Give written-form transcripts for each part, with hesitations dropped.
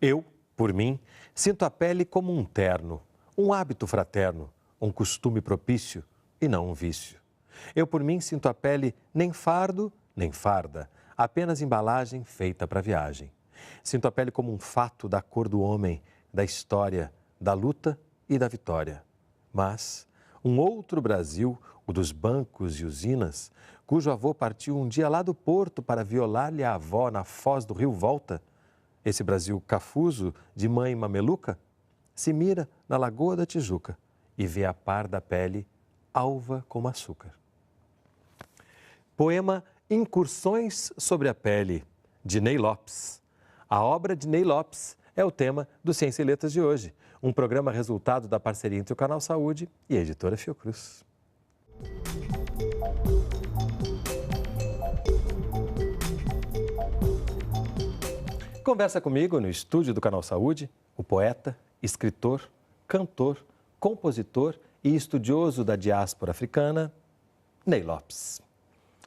Eu, por mim, sinto a pele como um terno, um hábito fraterno, um costume propício e não um vício. Eu, por mim, sinto a pele nem fardo, nem farda, apenas embalagem feita para viagem. Sinto a pele como um fato da cor do homem, da história, da luta e da vitória. Mas um outro Brasil, o dos bancos e usinas, cujo avô partiu um dia lá do Porto para violar-lhe a avó na foz do rio Volta, esse Brasil cafuso de mãe mameluca, se mira na Lagoa da Tijuca e vê a par da pele alva como açúcar. Poema Incursões sobre a Pele, de Ney Lopes. A obra de Ney Lopes é o tema do Ciência e Letras de hoje, um programa resultado da parceria entre o Canal Saúde e a editora Fiocruz. Conversa comigo no estúdio do Canal Saúde o poeta, escritor, cantor, compositor e estudioso da diáspora africana, Ney Lopes.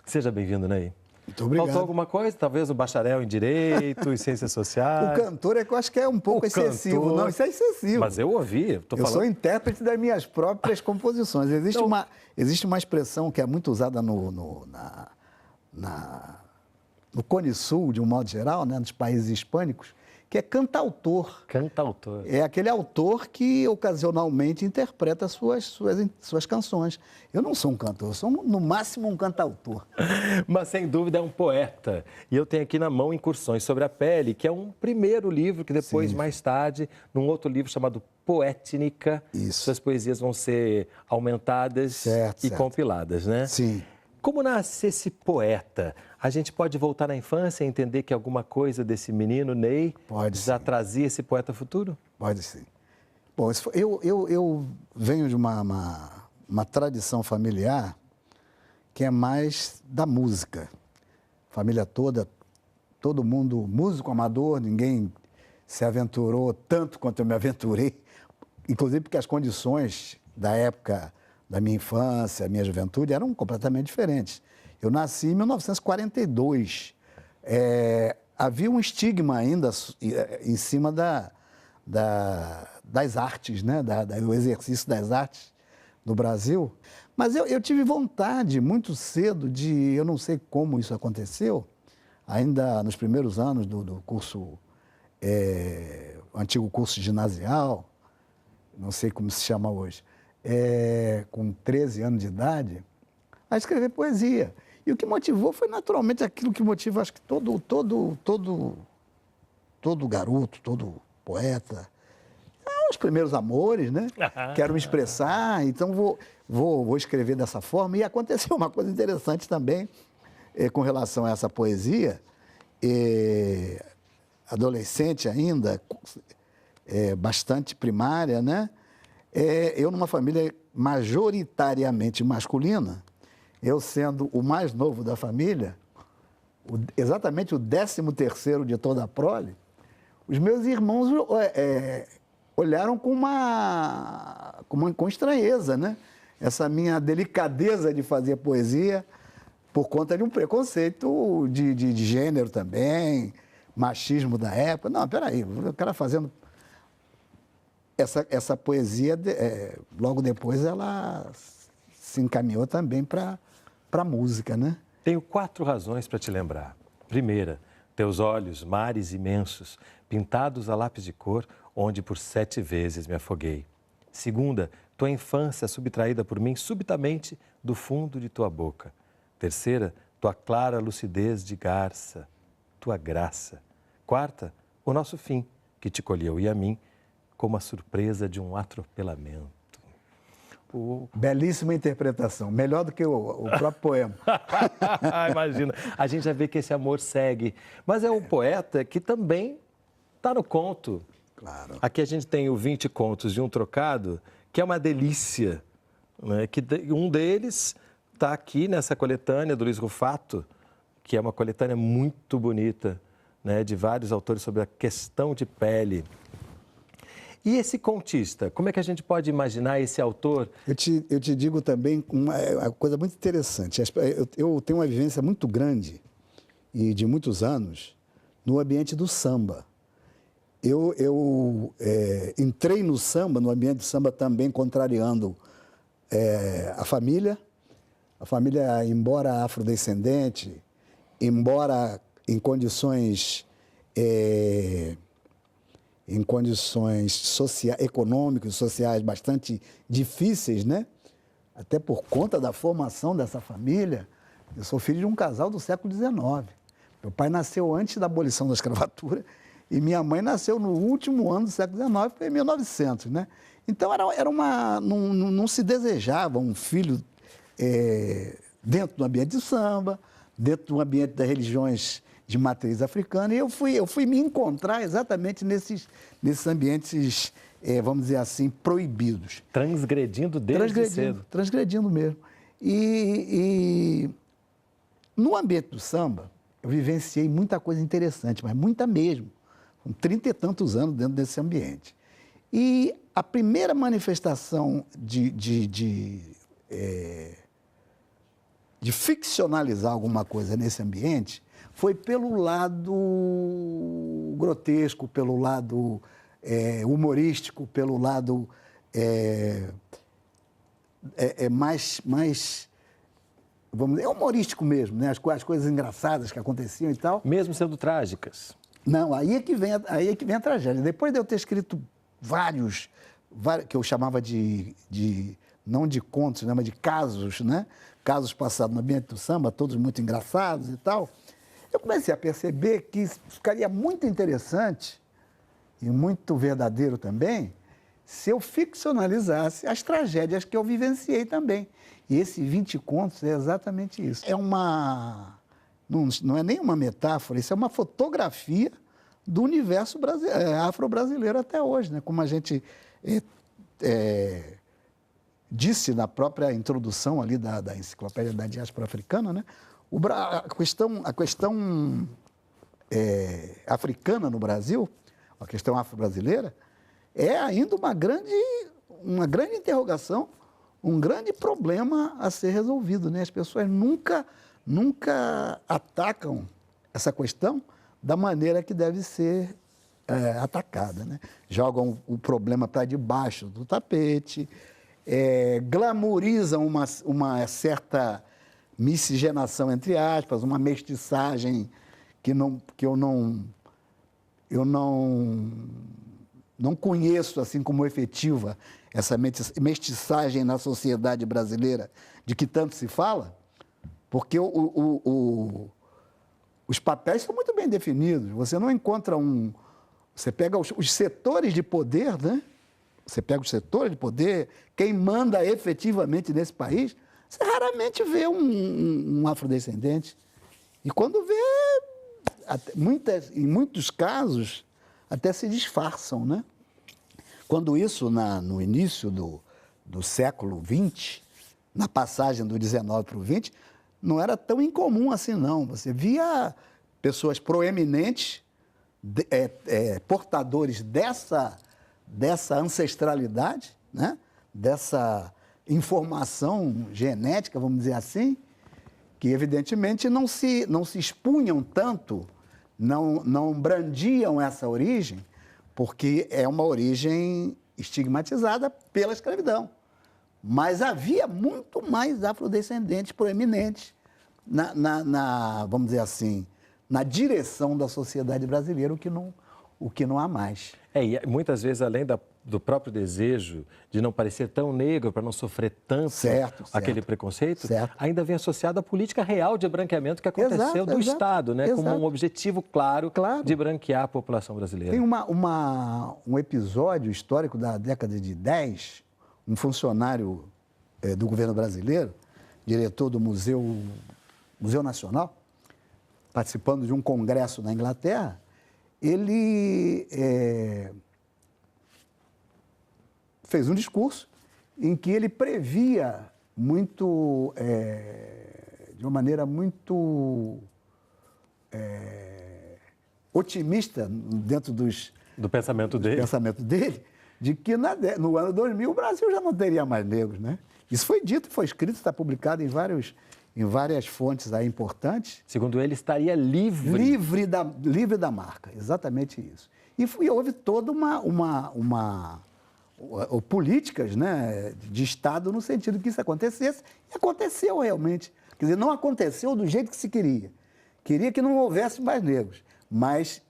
Seja bem-vindo, Ney. Muito obrigado. Faltou alguma coisa? Talvez o bacharel em Direito e Ciências Sociais? O cantor é que eu acho que é um pouco excessivo. Cantor... Não, isso é excessivo. Mas eu ouvi. Eu sou intérprete das minhas próprias composições. Existe uma expressão que é muito usada no Cone Sul, de um modo geral, né, nos países hispânicos, que é cantautor. Cantautor. É aquele autor que ocasionalmente interpreta suas canções. Eu não sou um cantor, eu sou no máximo um cantautor. Mas sem dúvida é um poeta. E eu tenho aqui na mão Incursões sobre a Pele, que é um primeiro livro que depois, Sim. mais tarde, num outro livro chamado Poétnica, suas poesias vão ser aumentadas e compiladas, né? Sim. Como nasce esse poeta? A gente pode voltar na infância e entender que alguma coisa desse menino, Ney, já trazia esse poeta futuro? Pode sim. Bom, eu venho de uma tradição familiar que é mais da música. Família toda, todo mundo músico amador, ninguém se aventurou tanto quanto eu me aventurei, inclusive porque as condições da época da minha infância, minha juventude, eram completamente diferentes. Eu nasci em 1942. Havia um estigma ainda em cima das artes, né? Do exercício das artes no Brasil. Mas eu tive vontade muito cedo de, eu não sei como isso aconteceu, ainda nos primeiros anos do curso, o antigo curso ginasial, não sei como se chama hoje, com 13 anos de idade, a escrever poesia. E o que motivou foi naturalmente aquilo que motiva, acho que todo garoto, todo poeta, os primeiros amores, né? Quero me expressar, então vou escrever dessa forma. E aconteceu uma coisa interessante também com relação a essa poesia. Adolescente ainda, bastante primária, né? Eu numa família majoritariamente masculina, eu sendo o mais novo da família, exatamente o 13º de toda a prole, os meus irmãos olharam com estranheza, né? Essa minha delicadeza de fazer poesia por conta de um preconceito de gênero também, machismo da época. Não, peraí, o cara fazendo... Essa poesia, logo depois, ela se encaminhou também para a música, né? Tenho 4 razões para te lembrar. Primeira, teus olhos, mares imensos, pintados a lápis de cor, onde por 7 vezes me afoguei. Segunda, tua infância subtraída por mim subitamente do fundo de tua boca. Terceira, tua clara lucidez de garça, tua graça. Quarta, o nosso fim, que te colheu e a mim, como a surpresa de um atropelamento. Belíssima interpretação, melhor do que o próprio poema. Imagina, a gente já vê que esse amor segue, mas é um poeta que também está no conto. Claro. Aqui a gente tem o 20 Contos de um Trocado, que é uma delícia, né? Um deles está aqui nessa coletânea do Luiz Rufato, que é uma coletânea muito bonita, né? De vários autores sobre a questão de pele. E esse contista, como é que a gente pode imaginar esse autor? Eu te digo também uma coisa muito interessante. Eu tenho uma vivência muito grande e de muitos anos no ambiente do samba. eu entrei no samba, no ambiente do samba também contrariando a família. A família, embora afrodescendente, embora em condições econômicas e sociais bastante difíceis, né? Até por conta da formação dessa família. Eu sou filho de um casal do século XIX. Meu pai nasceu antes da abolição da escravatura e minha mãe nasceu no último ano do século XIX, foi em 1900, né? Então, não se desejava um filho dentro do ambiente de samba, dentro do ambiente das religiões de matriz africana, e eu fui me encontrar exatamente nesses ambientes, vamos dizer assim, proibidos. Transgredindo desde cedo. Transgredindo mesmo. E no ambiente do samba, eu vivenciei muita coisa interessante, mas muita mesmo, com 30 e tantos anos dentro desse ambiente. E a primeira manifestação de ficcionalizar alguma coisa nesse ambiente foi pelo lado grotesco, pelo lado humorístico, pelo lado mais, vamos dizer, humorístico mesmo, né? As coisas engraçadas que aconteciam e tal. Mesmo sendo trágicas? Não, aí é que vem a tragédia. Depois de eu ter escrito vários que eu chamava não de contos, né, mas de casos, né? Casos passados no ambiente do samba, todos muito engraçados e tal. Eu comecei a perceber que ficaria muito interessante e muito verdadeiro também se eu ficcionalizasse as tragédias que eu vivenciei também. E esse 20 contos é exatamente isso. Não é nem uma metáfora, isso é uma fotografia do universo afro-brasileiro até hoje, né? Como a gente disse na própria introdução ali da Enciclopédia da Diáspora Africana, né? A questão africana no Brasil, a questão afro-brasileira, é ainda uma grande interrogação, um grande problema a ser resolvido, né? As pessoas nunca atacam essa questão da maneira que deve ser atacada, né? Jogam o problema para debaixo do tapete, glamorizam uma certa miscigenação, entre aspas, uma mestiçagem que eu não conheço assim como efetiva, essa mestiçagem na sociedade brasileira de que tanto se fala, porque os papéis são muito bem definidos. Você não encontra Você pega os setores de poder, né? Você pega os setores de poder, quem manda efetivamente nesse país, você raramente vê um afrodescendente. E quando vê, em muitos casos, até se disfarçam, né? Quando isso, no início do século XX, na passagem do XIX para o XX, não era tão incomum assim, não. Você via pessoas proeminentes, portadores dessa ancestralidade, né? Dessa informação genética, vamos dizer assim, que evidentemente não se expunham tanto, não brandiam essa origem, porque é uma origem estigmatizada pela escravidão. Mas havia muito mais afrodescendentes proeminentes vamos dizer assim, na direção da sociedade brasileira, o que não há mais. E muitas vezes, além do próprio desejo de não parecer tão negro, para não sofrer tanto aquele preconceito, ainda vem associado à política real de branqueamento que aconteceu do Estado, né? Como um objetivo claro de branquear a população brasileira. Tem um episódio histórico da década de 10, um funcionário do governo brasileiro, diretor do Museu Nacional, participando de um congresso na Inglaterra, ele fez um discurso em que ele previa muito, de uma maneira muito otimista dentro do pensamento dele, de que no ano 2000 o Brasil já não teria mais negros, né? Isso foi dito, foi escrito, está publicado em em várias fontes aí importantes. Segundo ele, estaria livre. Livre da marca, exatamente isso. E houve toda políticas, né, de Estado no sentido que isso acontecesse, e aconteceu realmente. Quer dizer, não aconteceu do jeito que se queria. Queria que não houvesse mais negros, mas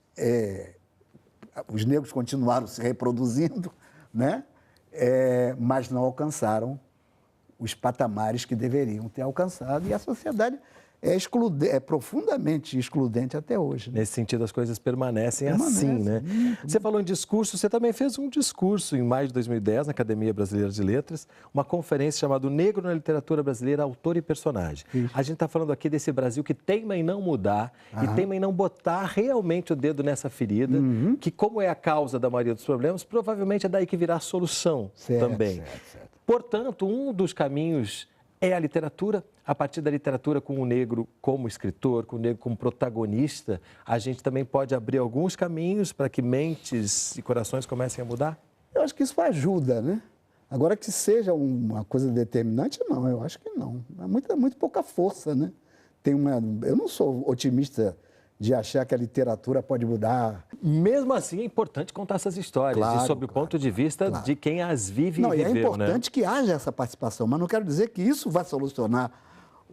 os negros continuaram se reproduzindo, né, mas não alcançaram os patamares que deveriam ter alcançado, e a sociedade é profundamente excludente até hoje. Né? Nesse sentido, as coisas permanecem assim, né? Você falou em discurso, você também fez um discurso em maio de 2010 na Academia Brasileira de Letras, uma conferência chamada Negro na Literatura Brasileira, Autor e Personagem. Isso. A gente está falando aqui desse Brasil que teima em não mudar e teima em não botar realmente o dedo nessa ferida, que como é a causa da maioria dos problemas, provavelmente é daí que virá a solução também. Certo. Portanto, um dos caminhos é a literatura. A partir da literatura, com o negro como escritor, com o negro como protagonista, a gente também pode abrir alguns caminhos para que mentes e corações comecem a mudar? Eu acho que isso ajuda, né? Agora, que seja uma coisa determinante, não, eu acho que não. É muito pouca força, né? Eu não sou otimista de achar que a literatura pode mudar. Mesmo assim, é importante contar essas histórias, e sob o ponto de vista de quem as vive e viveu, é importante que haja essa participação, mas não quero dizer que isso vai solucionar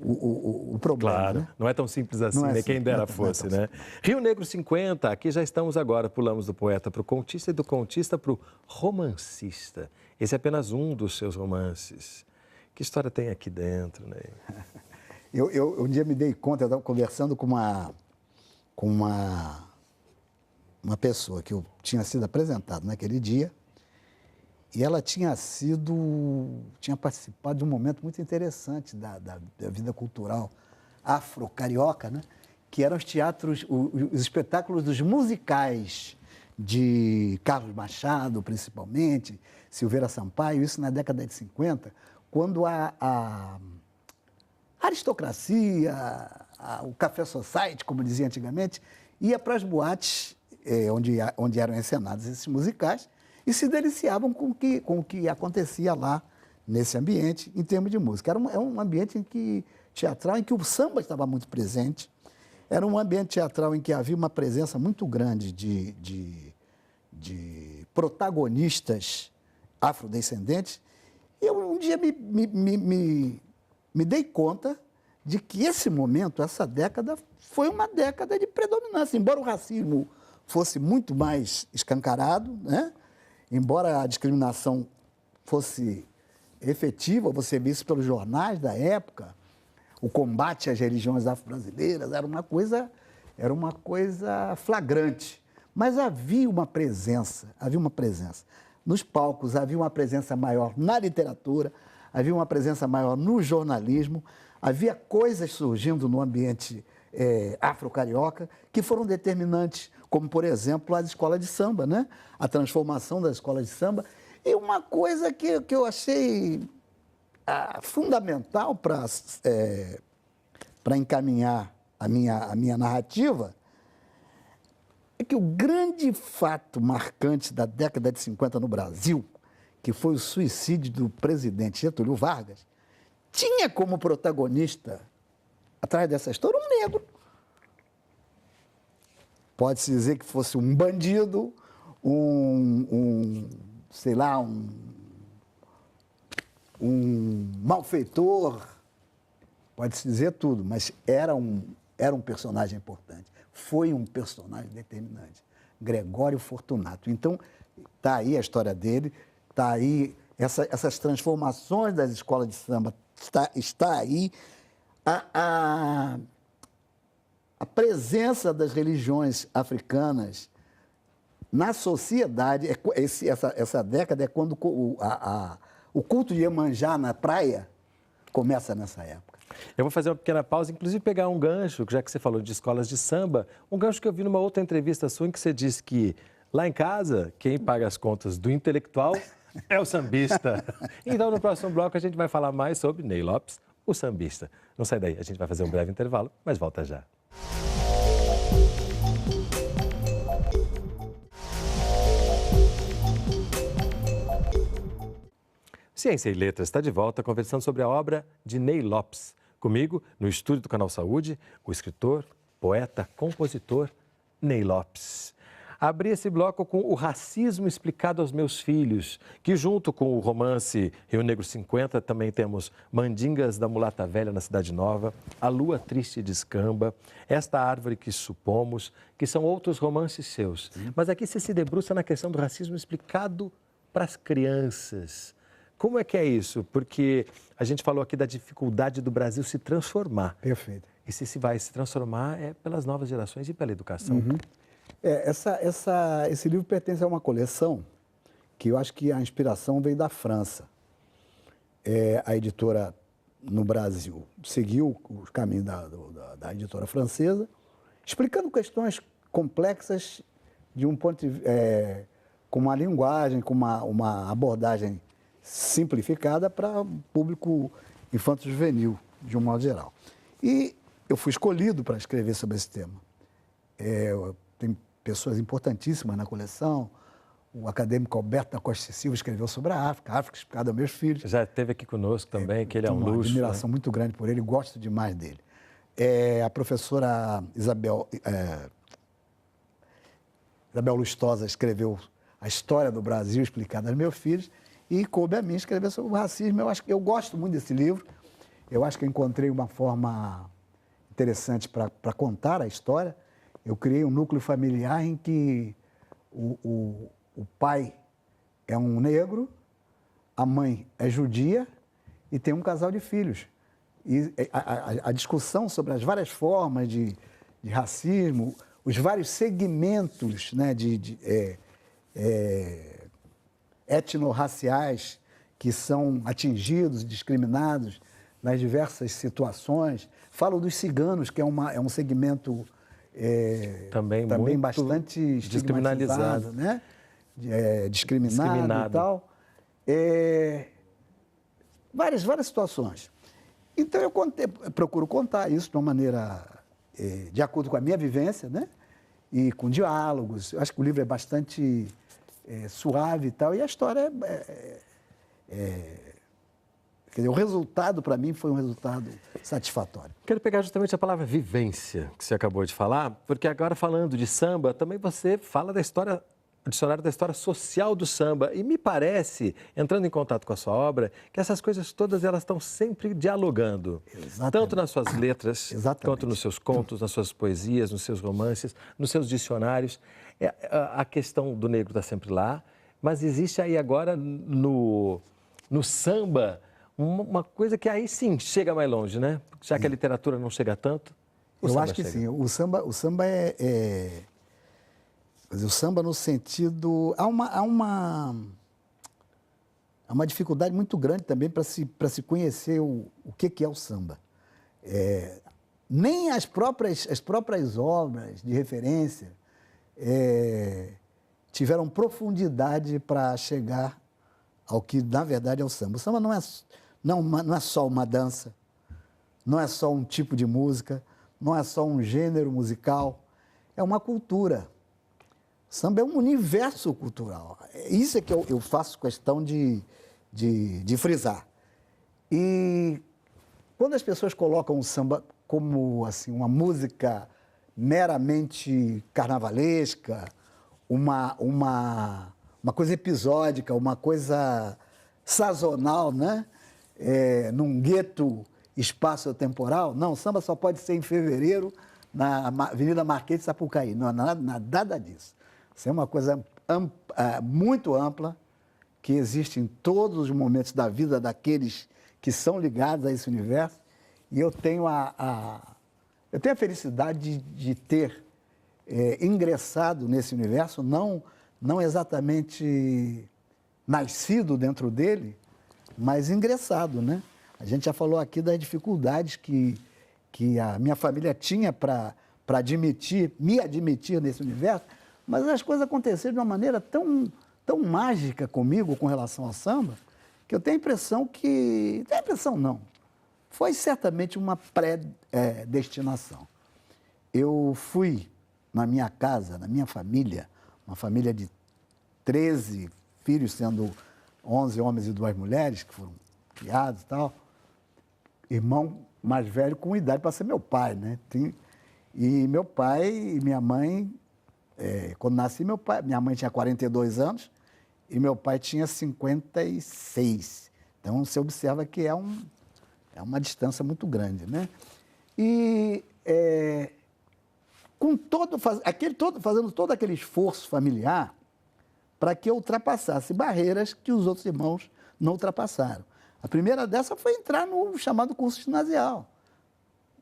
o problema. Claro, né? Não é tão simples assim, né? Quem dera fosse, né? Rio Negro 50, aqui já estamos agora, pulamos do poeta para o contista e do contista para o romancista. Esse é apenas um dos seus romances. Que história tem aqui dentro, né? Eu um dia me dei conta, eu estava conversando com uma pessoa que eu tinha sido apresentado naquele dia, e ela tinha participado de um momento muito interessante da vida cultural afro-carioca, né? Que eram os espetáculos dos musicais de Carlos Machado, principalmente, Silveira Sampaio, isso na década de 50, quando a aristocracia, o Café Society, como dizia antigamente, ia para as boates onde eram encenados esses musicais e se deliciavam com o que acontecia lá nesse ambiente em termos de música. Era um ambiente teatral em que o samba estava muito presente, era um ambiente teatral em que havia uma presença muito grande de protagonistas afrodescendentes, e eu um dia me dei conta de que esse momento, essa década, foi uma década de predominância. Embora o racismo fosse muito mais escancarado, né? Embora a discriminação fosse efetiva, você vê isso pelos jornais da época, o combate às religiões afro-brasileiras era uma coisa flagrante. Mas havia uma presença. Nos palcos havia uma presença maior na literatura, havia uma presença maior no jornalismo, havia coisas surgindo no ambiente afro-carioca que foram determinantes, como, por exemplo, as escolas de samba, né? A transformação das escolas de samba. E uma coisa que eu achei fundamental para encaminhar a minha narrativa é que o grande fato marcante da década de 50 no Brasil, que foi o suicídio do presidente Getúlio Vargas, tinha como protagonista, atrás dessa história, um negro. Pode-se dizer que fosse um bandido, sei lá, um malfeitor, pode-se dizer tudo, mas era um personagem importante, foi um personagem determinante, Gregório Fortunato. Então, está aí a história dele, está aí essas transformações das escolas de samba, está aí a presença das religiões africanas na sociedade. Essa década é quando o culto de Iemanjá na praia começa nessa época. Eu vou fazer uma pequena pausa, inclusive pegar um gancho, já que você falou de escolas de samba, um gancho que eu vi numa outra entrevista sua em que você disse que lá em casa, quem paga as contas do intelectual é o sambista. Então, no próximo bloco, a gente vai falar mais sobre Ney Lopes, o sambista. Não sai daí, a gente vai fazer um breve intervalo, mas volta já. Ciência e Letras está de volta conversando sobre a obra de Ney Lopes, Comigo, no estúdio do Canal Saúde, o escritor, poeta, compositor Ney Lopes. Abri esse bloco com O Racismo Explicado aos Meus Filhos, que junto com o romance Rio Negro 50, também temos Mandingas da Mulata Velha na Cidade Nova, A Lua Triste Descamba, Esta Árvore que Supomos, que são outros romances seus. Mas aqui você se debruça na questão do racismo explicado para as crianças. Como é que é isso? Porque a gente falou aqui da dificuldade do Brasil se transformar. Perfeito. E se vai se transformar é pelas novas gerações e pela educação. Esse livro pertence a uma coleção que eu acho que a inspiração veio da França. A editora no Brasil seguiu o caminho da editora francesa, explicando questões complexas de um ponto com uma linguagem, com uma abordagem simplificada para o público infanto-juvenil, de um modo geral. E eu fui escolhido para escrever sobre esse tema. Tem pessoas importantíssimas na coleção. O acadêmico Alberto da Costa Silva escreveu sobre a África explicada aos meus filhos. Já esteve aqui conosco também, que ele é um Tenho uma luxo. admiração muito grande por ele, gosto demais dele. A professora Isabel Lustosa escreveu a história do Brasil explicada aos meus filhos e coube a mim escrever sobre o racismo. Eu gosto muito desse livro. Eu acho que eu encontrei uma forma interessante para contar a história. Eu criei um núcleo familiar em que o pai é um negro, a mãe é judia e tem um casal de filhos. E a discussão sobre as várias formas de racismo, os vários segmentos, né, etnorraciais que são atingidos, discriminados nas diversas situações. Falo dos ciganos, que é um segmento também bastante estigmatizado, né? Discriminado e tal. Várias situações. Então, eu procuro contar isso de uma maneira de acordo com a minha vivência, né? E com diálogos. Eu acho que o livro é bastante suave e tal. E a história quer dizer, o resultado, para mim, foi um resultado satisfatório. Quero pegar justamente a palavra vivência, que você acabou de falar, porque agora falando de samba, também você fala da história, dicionário da história social do samba. E me parece, entrando em contato com a sua obra, que essas coisas todas elas estão sempre dialogando. Exatamente. Tanto nas suas letras, Exatamente. quanto nos seus contos, nas suas poesias, nos seus romances, nos seus dicionários. A questão do negro está sempre lá, mas existe aí agora no samba uma coisa que aí sim chega mais longe, né? Já que a literatura não chega tanto. Eu acho que sim. O samba o samba no sentido... Há uma dificuldade muito grande também para se conhecer o que é o samba. Nem as próprias obras de referência tiveram profundidade para chegar ao que, na verdade, é o samba. O samba não é só uma dança, não é só um tipo de música, não é só um gênero musical, é uma cultura. O samba é um universo cultural. Isso é que eu faço questão de frisar. E quando as pessoas colocam o samba como assim, uma música meramente carnavalesca, uma coisa episódica, uma coisa sazonal, né? Num gueto espaço-temporal. Não, o samba só pode ser em fevereiro na Avenida Marquês de Sapucaí. Não, nada disso. Isso é uma coisa muito ampla, que existe em todos os momentos da vida daqueles que são ligados a esse universo. E eu tenho a felicidade de ter ingressado nesse universo, não exatamente nascido dentro dele, mas ingressado, né? A gente já falou aqui das dificuldades que a minha família tinha para me admitir nesse universo, mas as coisas aconteceram de uma maneira tão mágica comigo com relação ao samba, que eu tenho a impressão que... Não tenho a impressão, não. Foi certamente uma predestinação. Eu fui na minha casa, na minha família, uma família de 13 filhos, sendo 11 homens e 2 mulheres, que foram criados e tal, irmão mais velho com idade para ser meu pai, né? E meu pai e minha mãe, quando nasci, minha mãe tinha 42 anos e meu pai tinha 56. Então, você observa que é uma distância muito grande, né? E fazendo todo aquele esforço familiar para que eu ultrapassasse barreiras que os outros irmãos não ultrapassaram. A primeira dessa foi entrar no chamado curso ginasial.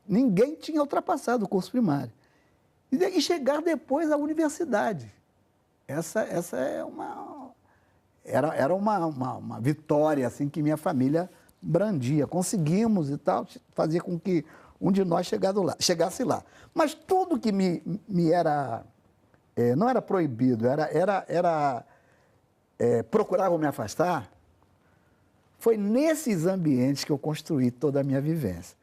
Ninguém tinha ultrapassado o curso primário. E chegar depois à universidade. Essa era uma vitória assim, que minha família brandia. Conseguimos e tal, fazia com que um de nós chegasse lá. Mas tudo que me era... não era proibido, procuravam me afastar. Foi nesses ambientes que eu construí toda a minha vivência.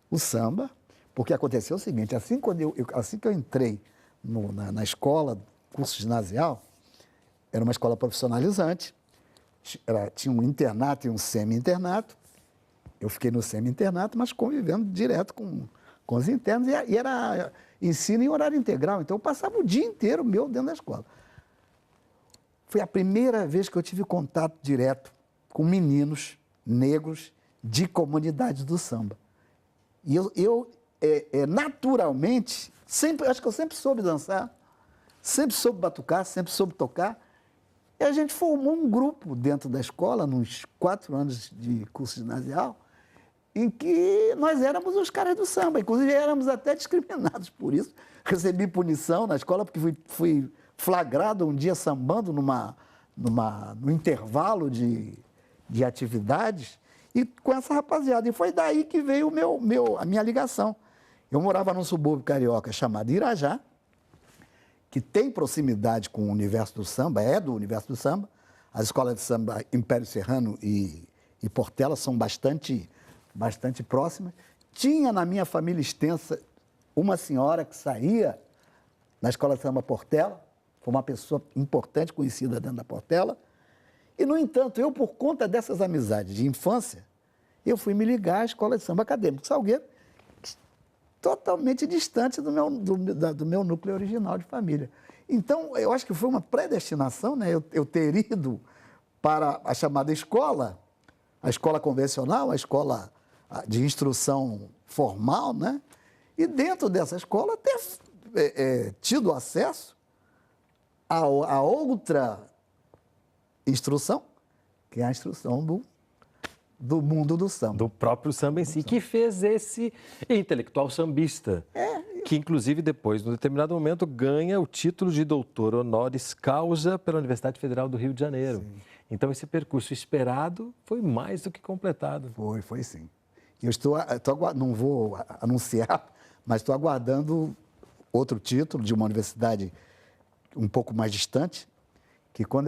O samba, porque aconteceu o seguinte, assim que eu entrei na escola, curso ginasial, era uma escola profissionalizante, tinha um internato e um semi-internato. Eu fiquei no semi-internato, mas convivendo direto com os internos, e era ensino em horário integral, então eu passava o dia inteiro meu dentro da escola. Foi a primeira vez que eu tive contato direto com meninos negros de comunidades do samba. E eu naturalmente, acho que eu sempre soube dançar, sempre soube batucar, sempre soube tocar. E a gente formou um grupo dentro da escola, nos 4 anos de curso ginasial, em que nós éramos os caras do samba. Inclusive, éramos até discriminados por isso. Recebi punição na escola, porque fui flagrado um dia sambando no intervalo de atividades, e com essa rapaziada. E foi daí que veio a minha ligação. Eu morava num subúrbio carioca chamado Irajá, que tem proximidade com o universo do samba, é do universo do samba. As escolas de samba Império Serrano e Portela são bastante próximas. Tinha na minha família extensa uma senhora que saía na escola de samba Portela, foi uma pessoa importante, conhecida dentro da Portela. E, no entanto, eu, por conta dessas amizades de infância, eu fui me ligar à escola de samba acadêmico Salgueiro, totalmente distante do meu núcleo original de família. Então, eu acho que foi uma predestinação, né? Eu ter ido para a chamada escola, a escola convencional, a escola de instrução formal, né? E dentro dessa escola ter tido acesso a outra instrução, que é a instrução do mundo do samba. Do próprio samba em si, que fez esse intelectual sambista, que inclusive depois, num determinado momento, ganha o título de doutor honoris causa pela Universidade Federal do Rio de Janeiro. Sim. Então esse percurso esperado foi mais do que completado. Foi sim. Eu não vou anunciar, mas estou aguardando outro título de uma universidade um pouco mais distante, que quando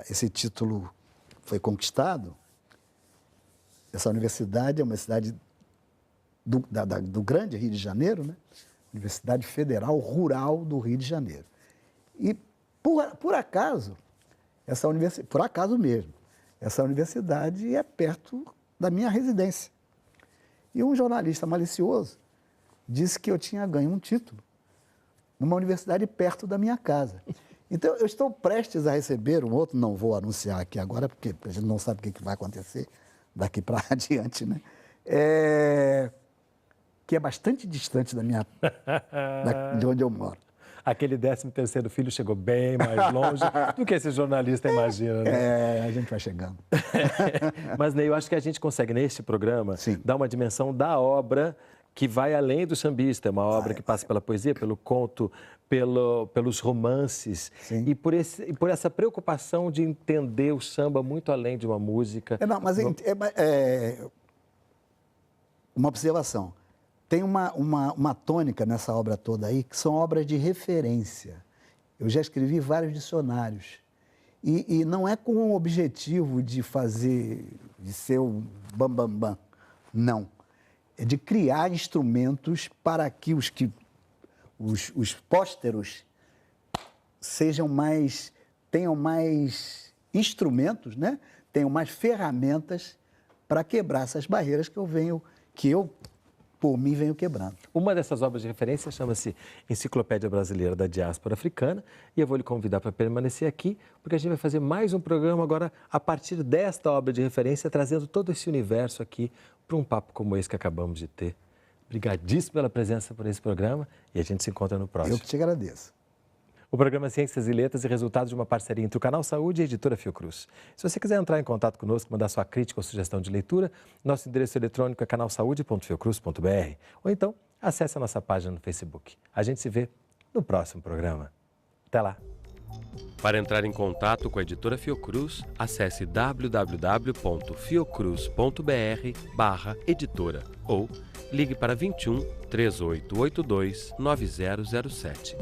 esse título foi conquistado, essa universidade é uma cidade do grande Rio de Janeiro, né? Universidade Federal Rural do Rio de Janeiro. E, por acaso mesmo, essa universidade é perto da minha residência. E um jornalista malicioso disse que eu tinha ganho um título numa universidade perto da minha casa. Então, eu estou prestes a receber um outro, não vou anunciar aqui agora, porque a gente não sabe o que vai acontecer daqui para adiante, né? Que é bastante distante de onde eu moro. Aquele 13º filho chegou bem mais longe do que esse jornalista imagina, né? A gente vai chegando. Mas, Ney, eu acho que a gente consegue, nesse programa, dar uma dimensão da obra que vai além do sambista. É uma obra que passa pela poesia, pelo conto, pelos romances. Sim. E por essa preocupação de entender o samba muito além de uma música. Uma observação. Tem uma tônica nessa obra toda aí, que são obras de referência. Eu já escrevi vários dicionários. E não é com o objetivo de ser o bam-bam-bam. Não. É de criar instrumentos para que os pósteros tenham mais instrumentos, né? Tenham mais ferramentas para quebrar essas barreiras que eu, por mim, venho quebrando. Uma dessas obras de referência chama-se Enciclopédia Brasileira da Diáspora Africana e eu vou lhe convidar para permanecer aqui, porque a gente vai fazer mais um programa agora a partir desta obra de referência, trazendo todo esse universo aqui para um papo como esse que acabamos de ter. Obrigadíssimo pela presença por esse programa e a gente se encontra no próximo. Eu que te agradeço. O programa Ciências e Letras é resultado de uma parceria entre o Canal Saúde e a Editora Fiocruz. Se você quiser entrar em contato conosco, mandar sua crítica ou sugestão de leitura, nosso endereço eletrônico é canalsaude.fiocruz.br ou então acesse a nossa página no Facebook. A gente se vê no próximo programa. Até lá! Para entrar em contato com a Editora Fiocruz, acesse www.fiocruz.br/editora ou ligue para 21 3882 9007.